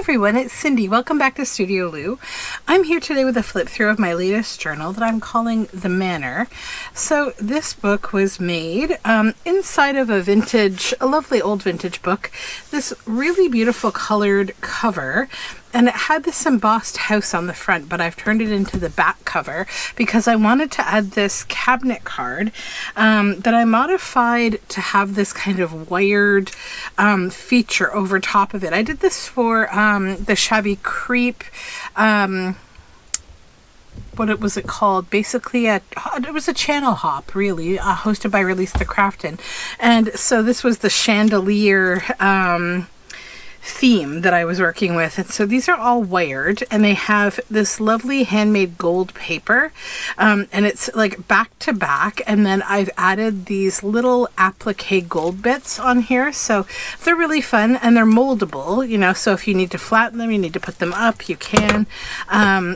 everyone, it's Cindy. Welcome back to Studioloo. I'm here today with a flip through of my latest journal that I'm calling The Manor. So this book was made inside of a lovely old vintage book, this really beautiful colored cover. And it had this embossed house on the front, but I've turned it into the back cover because I wanted to add this cabinet card that I modified to have this kind of wired feature over top of it. I did this for the Shabby Creep, what was it called? Basically, it was a channel hop, really, hosted by Release the Crafton. And so this was the chandelier theme that I was working with, and so these are all wired, and they have this lovely handmade gold paper, and it's like back to back, and then I've added these little applique gold bits on here, so they're really fun, and they're moldable, you know, so if you need to flatten them, you need to put them up, you can.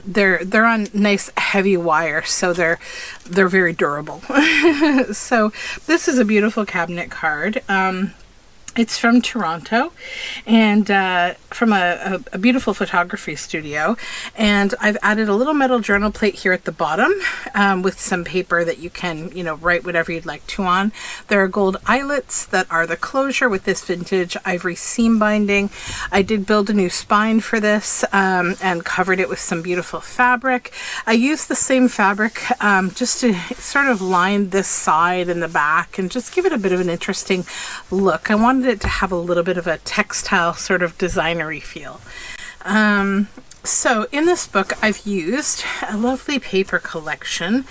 They're on nice heavy wire, so they're very durable. So this is a beautiful cabinet card. It's from Toronto, and from a beautiful photography studio, and I've added a little metal journal plate here at the bottom with some paper that you can, you know, write whatever you'd like to on. There are gold eyelets that are the closure with this vintage ivory seam binding. I did build a new spine for this and covered it with some beautiful fabric. I used the same fabric just to sort of line this side and the back and just give it a bit of an interesting look. I wanted it to have a little bit of a textile sort of designery feel. So in this book I've used a lovely paper collection,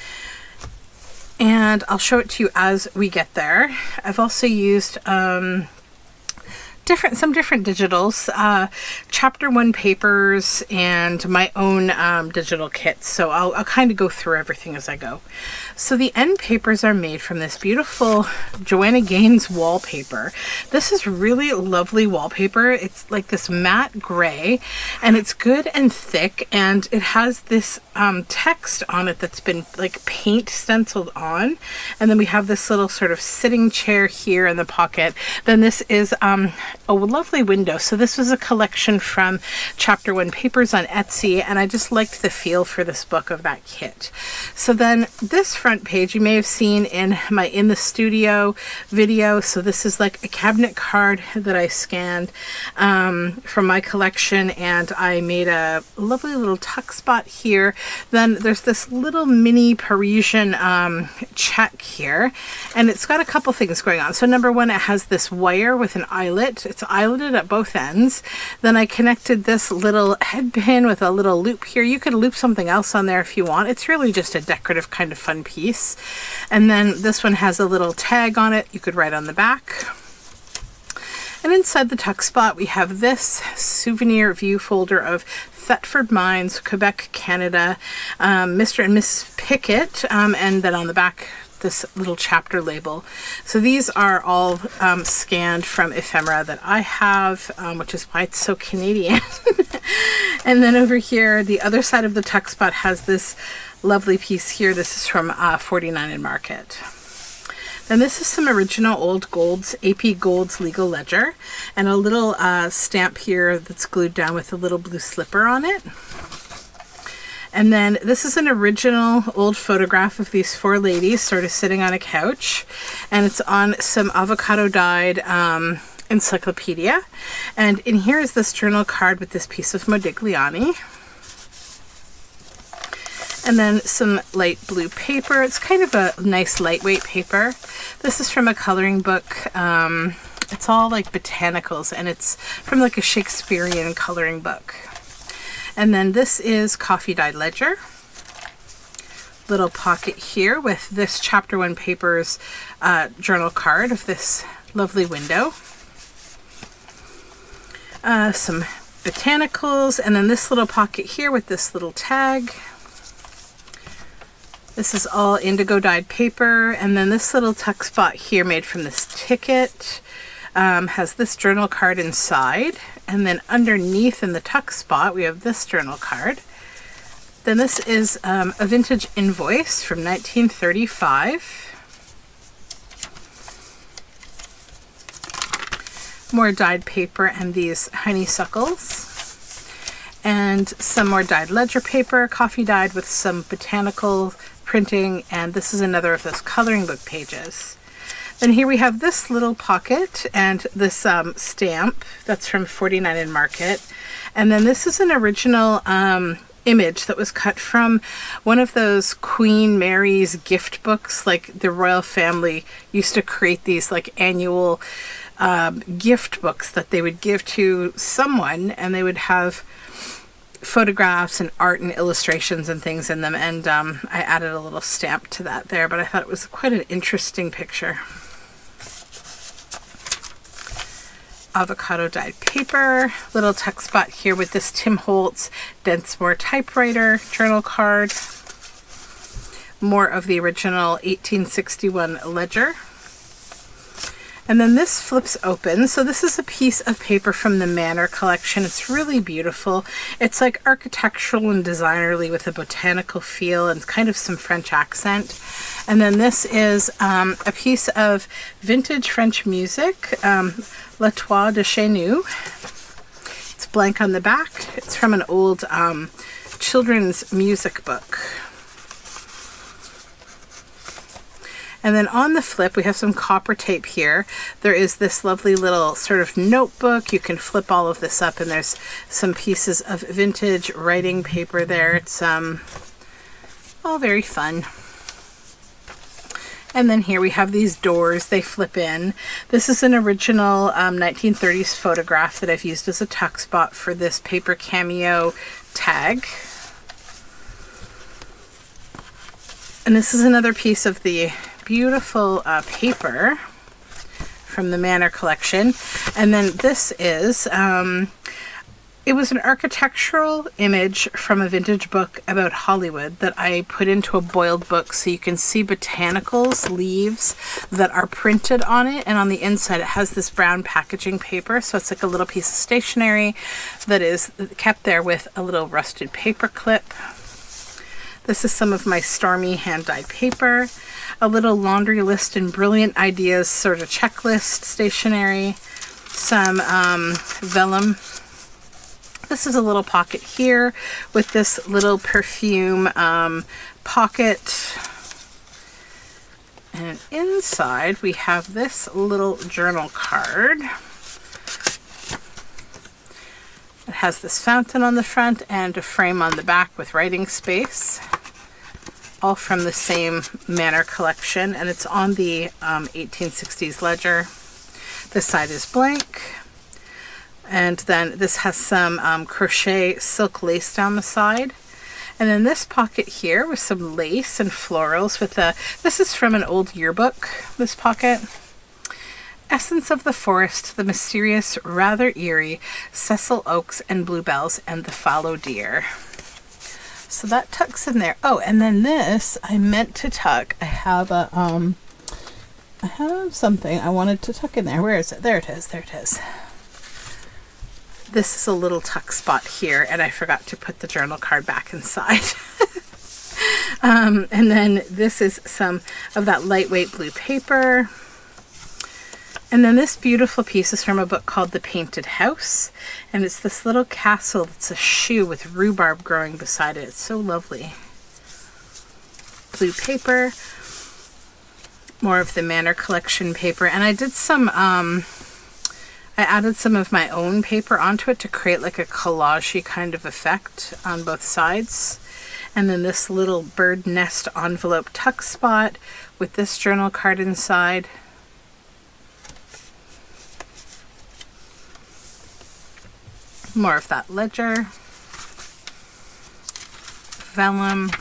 and I'll show it to you as we get there. I've also used some different digitals, chapter 1 papers, and my own digital kits. So I'll kind of go through everything as I go. So the end papers are made from this beautiful Joanna Gaines wallpaper. This is really lovely wallpaper. It's like this matte gray, and it's good and thick, and it has this text on it that's been like paint stenciled on. And then we have this little sort of sitting chair here in the pocket. Then this is a lovely window. So this was a collection from chapter 1 papers on Etsy, and I just liked the feel for this book of that kit. So then this front page you may have seen in my In the Studio video. So this is like a cabinet card that I scanned from my collection, and I made a lovely little tuck spot here. Then there's this little mini Parisian check here, and it's got a couple things going on. So number one, it has this wire with an eyelet. It's eyeletted at both ends. Then I connected this little head pin with a little loop here. You could loop something else on there if you want. It's really just a decorative kind of fun piece. And then this one has a little tag on it. You could write on the back. And inside the tuck spot, we have this souvenir view folder of Thetford Mines, Quebec, Canada, Mr. and Mrs. Pickett, and then on the back, this little chapter label. So these are all scanned from ephemera that I have, which is why it's so Canadian. And then over here, the other side of the tuck spot has this lovely piece here. This is from 49 and Market. Then this is some original old Golds, AP Golds Legal Ledger, and a little stamp here that's glued down with a little blue slipper on it. And then this is an original old photograph of these 4 ladies sort of sitting on a couch, and it's on some avocado dyed encyclopedia. And in here is this journal card with this piece of Modigliani. And then some light blue paper. It's kind of a nice lightweight paper. This is from a coloring book. It's all like botanicals, and it's from like a Shakespearean coloring book. And then this is coffee dyed ledger. Little pocket here with this chapter 1 papers journal card of this lovely window. Some botanicals, and then this little pocket here with this little tag. This is all indigo dyed paper, and then this little tuck spot here made from this ticket has this journal card inside, and then underneath in the tuck spot we have this journal card. Then this is a vintage invoice from 1935. More dyed paper and these honeysuckles. and some more dyed ledger paper, coffee dyed with some botanical printing, and this is another of those coloring book pages. Then here we have this little pocket and this stamp that's from 49 in Market. And then this is an original image that was cut from one of those Queen Mary's gift books. Like the royal family used to create these like annual gift books that they would give to someone, and they would have photographs and art and illustrations and things in them. And I added a little stamp to that there, but I thought it was quite an interesting picture. Avocado dyed paper, little tuck spot here with this Tim Holtz Densmore typewriter journal card, more of the original 1861 ledger. And then this flips open. So this is a piece of paper from the Manor collection. It's really beautiful. It's like architectural and designerly with a botanical feel and kind of some French accent. And then this is a piece of vintage French music, La Toile de Chez Nous. It's blank on the back. It's from an old children's music book. And then on the flip, we have some copper tape here. There is this lovely little sort of notebook. You can flip all of this up, and there's some pieces of vintage writing paper there. It's all very fun. And then here we have these doors. They flip in. This is an original 1930s photograph that I've used as a tuck spot for this paper cameo tag. And this is another piece of the beautiful paper from the Manor collection. And then this is it was an architectural image from a vintage book about Hollywood that I put into a boiled book, so you can see botanicals, leaves that are printed on it, and on the inside it has this brown packaging paper, so it's like a little piece of stationery that is kept there with a little rusted paper clip. This is some of my Stormy hand-dyed paper, a little laundry list and brilliant ideas sort of checklist stationery, some vellum. This is a little pocket here with this little perfume pocket. And inside we have this little journal card. It has this fountain on the front and a frame on the back with writing space. All from the same Manor collection, and it's on the 1860s ledger. This side is blank. And then this has some crochet silk lace down the side. And then this pocket here with some lace and florals with this is from an old yearbook, this pocket. Essence of the Forest, the Mysterious, Rather Eerie, Cecil Oaks and Bluebells, and the Fallow Deer. So that tucks in there. Oh, and then this I meant to tuck. I have something I wanted to tuck in there. Where is it? There it is. There it is. This is a little tuck spot here, and I forgot to put the journal card back inside. And then this is some of that lightweight blue paper. And then this beautiful piece is from a book called The Painted House. And it's this little castle that's a shoe with rhubarb growing beside it. It's so lovely. Blue paper. More of the Manor collection paper. And I did some, I added some of my own paper onto it to create like a collage-y kind of effect on both sides. And then this little bird nest envelope tuck spot with this journal card inside. More of that ledger, vellum,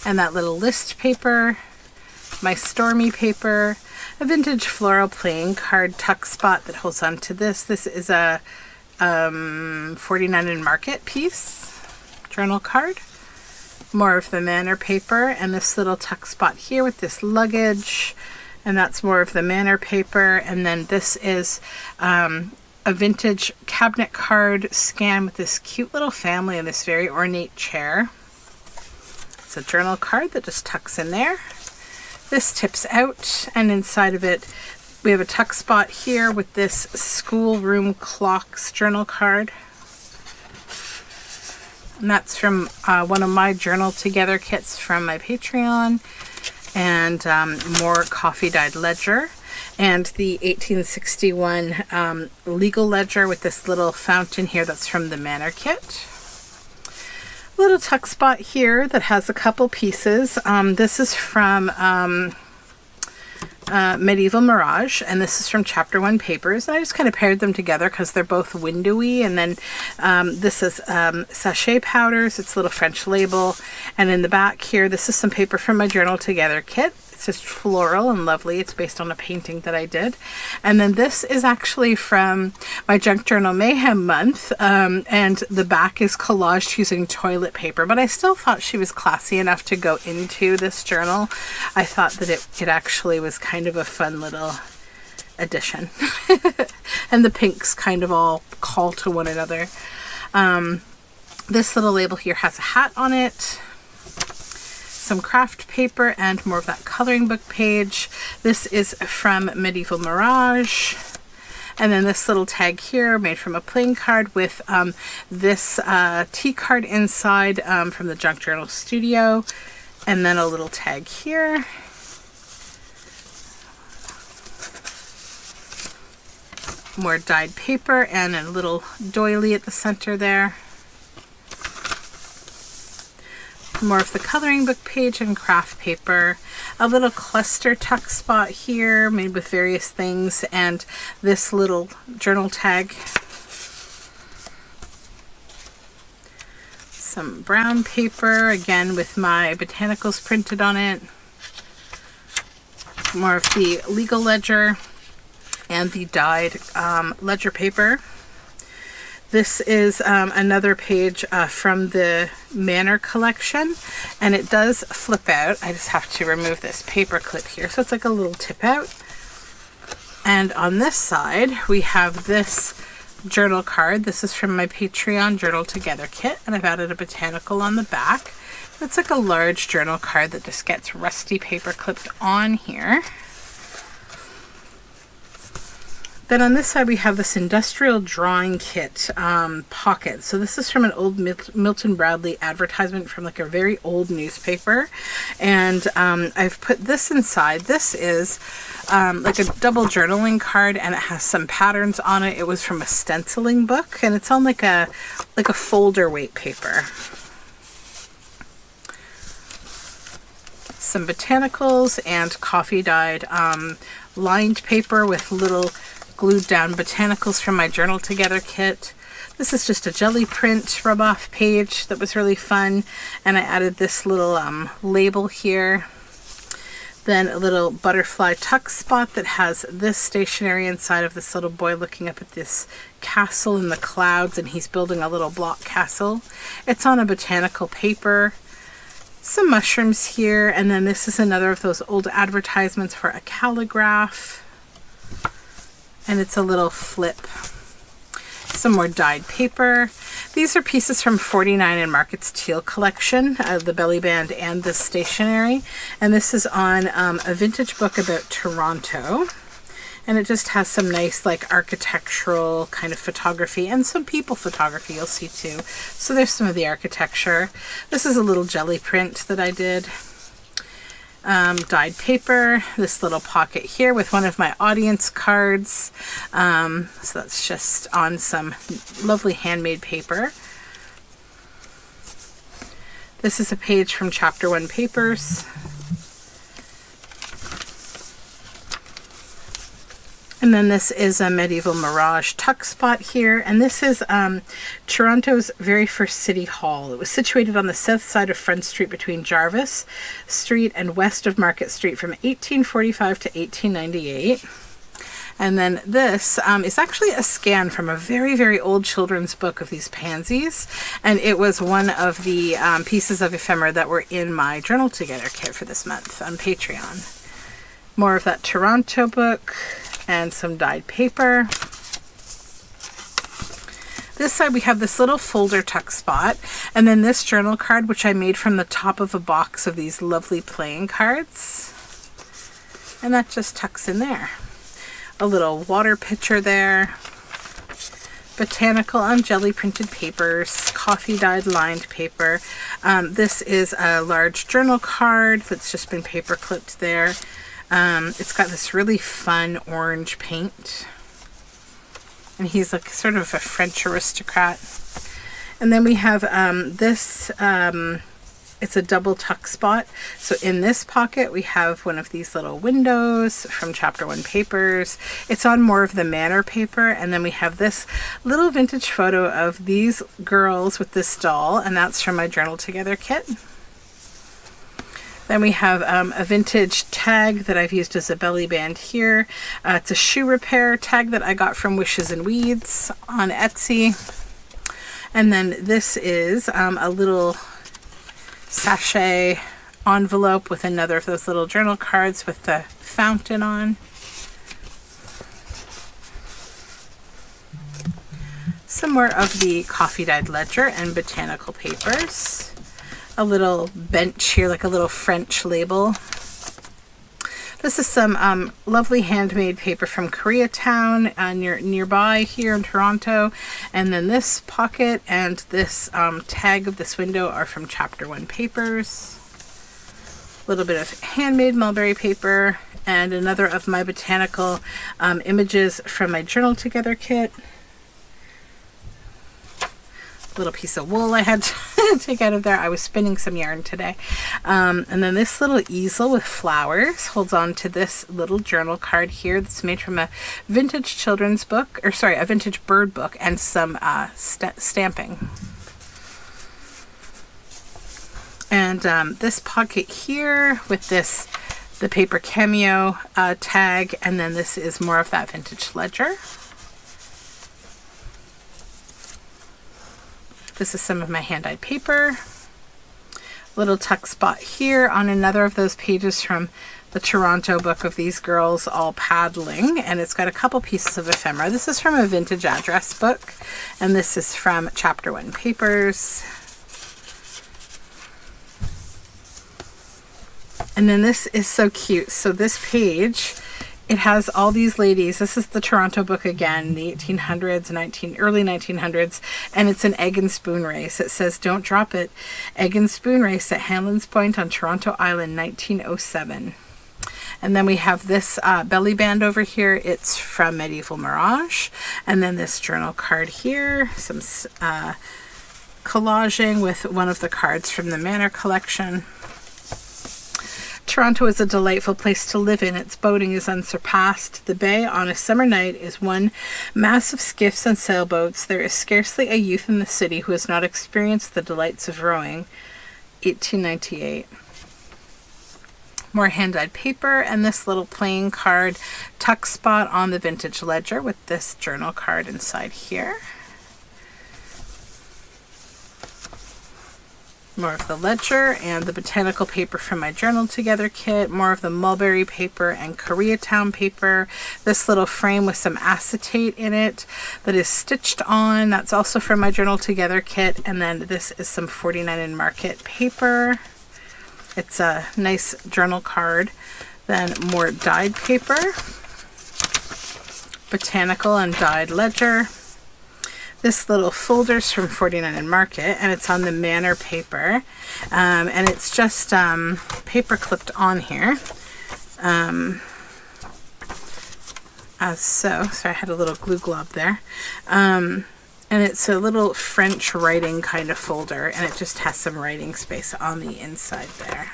and that little list paper, my Stormy paper, a vintage floral playing card tuck spot that holds on to this. This is a 49 in Market piece, journal card. More of the Manor paper, and this little tuck spot here with this luggage, and that's more of the Manor paper. And then this is a vintage cabinet card scan with this cute little family in this very ornate chair. It's a journal card that just tucks in there. This tips out, and inside of it we have a tuck spot here with this schoolroom clocks journal card. And that's from one of my journal together kits from my Patreon. And more coffee dyed ledger. And the 1861 legal ledger with this little fountain here that's from the Manor kit. Little tuck spot here that has a couple pieces. This is from Medieval Mirage, and this is from Chapter 1 Papers. And I just kind of paired them together because they're both windowy. And then this is sachet powders. It's a little French label. And in the back here, this is some paper from my Journal Together kit. It's just floral and lovely. It's based on a painting that I did. And then this is actually from my Junk Journal Mayhem month. And the back is collaged using toilet paper. But I still thought she was classy enough to go into this journal. I thought that it actually was kind of a fun little addition. And the pinks kind of all call to one another. This little label here has a hat on it. Some craft paper and more of that coloring book page. This is from Medieval Mirage. And then this little tag here made from a playing card with this tea card inside from the Junk Journal Studio. And then a little tag here. More dyed paper and a little doily at the center there. More of the coloring book page and craft paper. A little cluster tuck spot here made with various things, and this little journal tag. Some brown paper, again with my botanicals printed on it. More of the legal ledger and the dyed ledger paper. This is another page from the Manor collection, and it does flip out. I just have to remove this paper clip here. So it's like a little tip out. And on this side, we have this journal card. This is from my Patreon Journal Together kit, and I've added a botanical on the back. It's like a large journal card that just gets rusty paper clipped on here. Then on this side we have this industrial drawing kit pocket. So this is from an old Milton Bradley advertisement from like a very old newspaper. And I've put this inside. This is like a double journaling card, and it has some patterns on it. It was from a stenciling book, and it's on like a folder weight paper. Some botanicals and coffee dyed lined paper with little glued down botanicals from my Journal Together kit. This is just a jelly print rub off page that was really fun, and I added this little label here. Then a little butterfly tuck spot that has this stationery inside of this little boy looking up at this castle in the clouds, and he's building a little block castle. It's on a botanical paper. Some mushrooms here, and then this is another of those old advertisements for a calligraph. And it's a little flip. Some more dyed paper. These are pieces from 49 and Market's Teal collection, the belly band and the stationery. And this is on a vintage book about Toronto. And it just has some nice like architectural kind of photography and some people photography you'll see too. So there's some of the architecture. This is a little jelly print that I did. Dyed paper, this little pocket here with one of my audience cards. So that's just on some lovely handmade paper. This is a page from Chapter 1 Papers. And then this is a Medieval Mirage tuck spot here. And this is Toronto's very first city hall. It was situated on the south side of Front Street between Jarvis Street and west of Market Street from 1845 to 1898. And then this is actually a scan from a very, very old children's book of these pansies. And it was one of the pieces of ephemera that were in my Journal Together kit for this month on Patreon. More of that Toronto book. And some dyed paper. This side we have this little folder tuck spot, and then this journal card which I made from the top of a box of these lovely playing cards, and that just tucks in there. A little water pitcher there. botanical on jelly printed papers, coffee dyed lined paper. This is a large journal card that's just been paper clipped there. It's got this really fun orange paint. And he's like sort of a French aristocrat. And then we have this, it's a double tuck spot. So in this pocket, we have one of these little windows from Chapter 1 papers. It's on more of the Manor paper. And then we have this little vintage photo of these girls with this doll, and that's from my Journal Together kit. Then we have a vintage tag that I've used as a belly band here. It's a shoe repair tag that I got from Wishes and Weeds on Etsy. And then this is a little sachet envelope with another of those little journal cards with the fountain on. Some more of the coffee dyed ledger and botanical papers. A little bench here, like a little French label. This is some lovely handmade paper from Koreatown nearby here in Toronto. And then this pocket and this tag of this window are from Chapter 1 papers. A little bit of handmade mulberry paper and another of my botanical images from my Journal Together kit. Little piece of wool I had to take out of there. I was spinning some yarn today. And then this little easel with flowers holds on to this little journal card here that's made from a vintage children's book, or sorry, a vintage bird book, and some stamping. And this pocket here with the paper cameo tag, and then this is more of that vintage ledger. This is some of my hand-dyed paper. Little tuck spot here on another of those pages from the Toronto book of these girls all paddling. And it's got a couple pieces of ephemera. This is from a vintage address book. And this is from Chapter 1 papers. And then this is so cute. So this page, it has all these ladies. This is the Toronto book again, the 1800s, early 1900s, and it's an egg and spoon race. It says, "Don't drop it. Egg and spoon race at Hanlan's Point on Toronto Island, 1907. And then we have this belly band over here. It's from Medieval Mirage. And then this journal card here, some collaging with one of the cards from the Manor collection. Toronto is a delightful place to live in. Its boating is unsurpassed. The bay on a summer night is one mass of skiffs and sailboats. There is scarcely a youth in the city who has not experienced the delights of rowing. 1898. More hand-dyed paper and this little playing card tuck spot on the vintage ledger with this journal card inside here. More of the ledger and the botanical paper from my Journal Together kit. More of the mulberry paper and Koreatown paper. This little frame with some acetate in it that is stitched on. That's also from my Journal Together kit. And then this is some 49 and Market paper. It's a nice journal card. Then more dyed paper. Botanical and dyed ledger. This little folder's from 49 and Market, and it's on the Manor paper, and it's just paper clipped on here, as so. Sorry, I had a little glue glob there, and it's a little French writing kind of folder, and it just has some writing space on the inside there.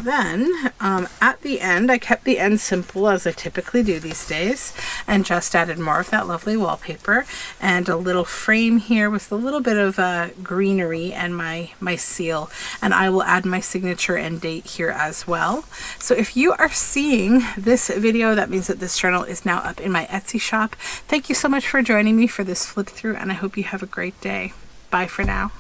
Then at the end, I kept the end simple as I typically do these days and just added more of that lovely wallpaper and a little frame here with a little bit of greenery and my seal, and I will add my signature and date here as well. So if you are seeing this video, that means that this journal is now up in my Etsy shop. Thank you so much for joining me for this flip through, and I hope you have a great day. Bye for now.